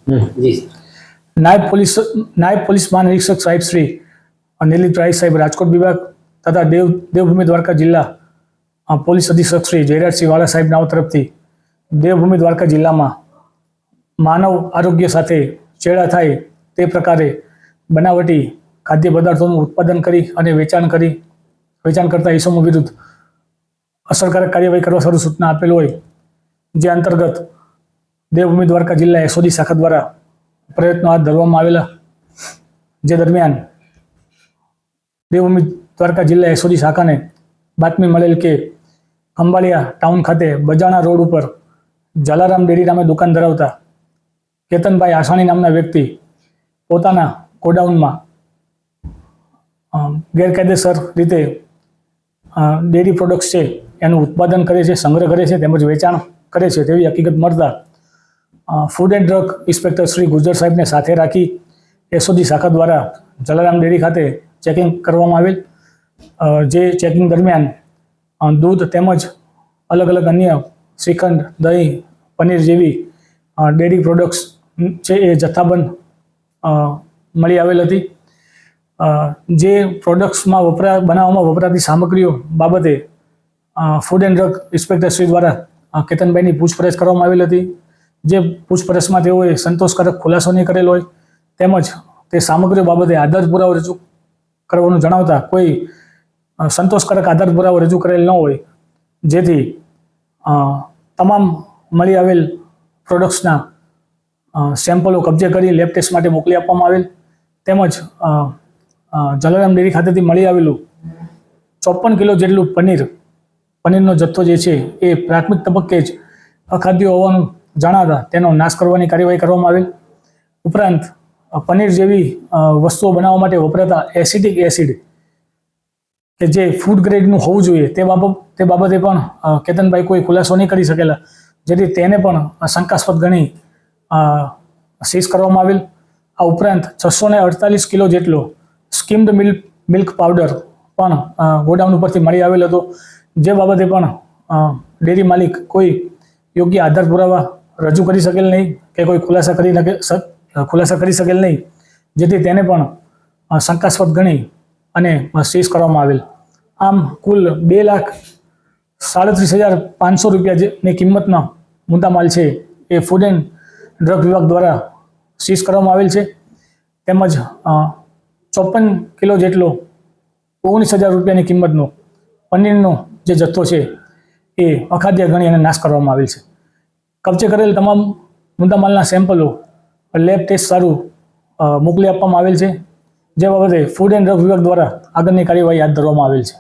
જી નાયબ પોલીસ મહાનિરીક્ષક સાહેબ શ્રી નીલિત રાય સાહેબ રાજકોટ વિભાગ તથા દેવભૂમિ દ્વારકા જિલ્લા પોલીસ અધિક્ષક શ્રી જયરાજસિંહ વાળા સાહેબ નાઓ તરફથી દેવભૂમિ દ્વારકા જિલ્લામાં માનવ આરોગ્ય સાથે ચેડા થાય તે પ્રકારે બનાવટી ખાદ્ય પદાર્થોનું ઉત્પાદન કરી અને વેચાણ કરતા ઇસમો વિરુદ્ધ અસરકારક કાર્યવાહી કરવા સારું સૂચના આપેલ હોય, જે અંતર્ગત દેવભૂમિ દ્વારકા જિલ્લા એસઓજી શાખા દ્વારા પ્રયત્નો હાથ ધરવામાં આવેલા, જે દરમિયાન દેવભૂમિ દ્વારકા જિલ્લા એસઓજી શાખાને બાતમી મળેલ કે ખંભાળિયા ટાઉન ખાતે બજાણા રોડ ઉપર જલારામ ડેરી નામે દુકાન ધરાવતા કેતનભાઈ આસાણી નામના વ્યક્તિ પોતાના ગોડાઉનમાં ગેરકાયદેસર રીતે ડેરી પ્રોડક્ટ્સ છે એનું ઉત્પાદન કરે છે, સંગ્રહ કરે છે તેમજ વેચાણ કરે છે તેવી હકીકત મળતા food and drug inspector Shri Gujar સાહેબને સાથે રાખી એસઓજી શાખા દ્વારા જલારામ ડેરી ખાતે ચેકિંગ કરવામાં આવેલ, જે ચેકિંગ દરમિયાન દૂધ તેમજ અલગ અલગ અન્ય શ્રીખંડ, દહીં, પનીર જેવી ડેરી પ્રોડક્ટ્સ છે એ જથ્થાબંધ મળી આવેલ હતી. જે પ્રોડક્ટ્સમાં બનાવવામાં વપરાતી સામગ્રીઓ બાબતે food and drug inspector Shri દ્વારા કેતનભાઈની પૂછપરછ કરવામાં આવેલ હતી, જે પૂછપરછમાં તેઓએ સંતોષકારક ખુલાસો નહીં કરેલ હોય તેમજ તે સામગ્રીઓ બાબતે આધાર પુરાવો રજૂ કરવાનું જણાવતા કોઈ સંતોષકારક આધાર પુરાવો રજૂ કરેલ ન હોય, જેથી તમામ મળી આવેલ પ્રોડક્ટ્સના સેમ્પલો કબજે કરી લેબ ટેસ્ટ માટે મોકલી આપવામાં આવેલ, તેમજ જલારામ ડેરી ખાતેથી મળી આવેલું 54 કિલો જેટલું પનીરનો જથ્થો જે છે એ પ્રાથમિક તબક્કે જ અખાદ્ય હોવાનું જણાતા તેનો નાશ કરવાની કાર્યવાહી કરવામાં આવેલ. ઉપરાંત પનીર જેવી વસ્તુઓ બનાવવા માટે વપરાતા એસિટિક એસિડ કે જે ફૂડ ગ્રેડનું હોવું જોઈએ તે બાબતે પણ કેતનભાઈ કોઈ ખુલાસો નહીં કરી શકેલા, જેથી તેને પણ શંકાસ્પદ ગણી સીઝ કરવામાં આવેલ. આ ઉપરાંત 648 કિલો જેટલો સ્કીમ્ડ મિલ્ક પાવડર પણ ગોડાઉન ઉપરથી મળી આવેલ હતો, જે બાબતે પણ ડેરી માલિક કોઈ યોગ્ય આધાર પુરાવા રજૂ કરી શકેલ નહીં કે કોઈ ખુલાસા કરી શકેલ નહીં, જેથી તેને પણ શંકાસ્પદ ગણી અને સીઝ કરવામાં આવેલ. આમ કુલ 2,37,500 રૂપિયાની કિંમતનો મુદ્દામાલ છે એ ફૂડ એન્ડ ડ્રગ વિભાગ દ્વારા સીઝ કરવામાં આવેલ છે, તેમજ 54 કિલો જેટલો 19,000 રૂપિયાની કિંમતનો પનીરનો જે જથ્થો છે એ અખાદ્ય ગણી અને નાશ કરવામાં આવેલ છે. કબજે કરેલ તમામ મુદ્દામાલના સેમ્પલો લેબ ટેસ્ટ સારું મોકલી આપવામાં આવેલ છે, જે બાબતે ફૂડ એન્ડ ડ્રગ વિભાગ દ્વારા આગળની કાર્યવાહી હાથ ધરવામાં આવેલ છે.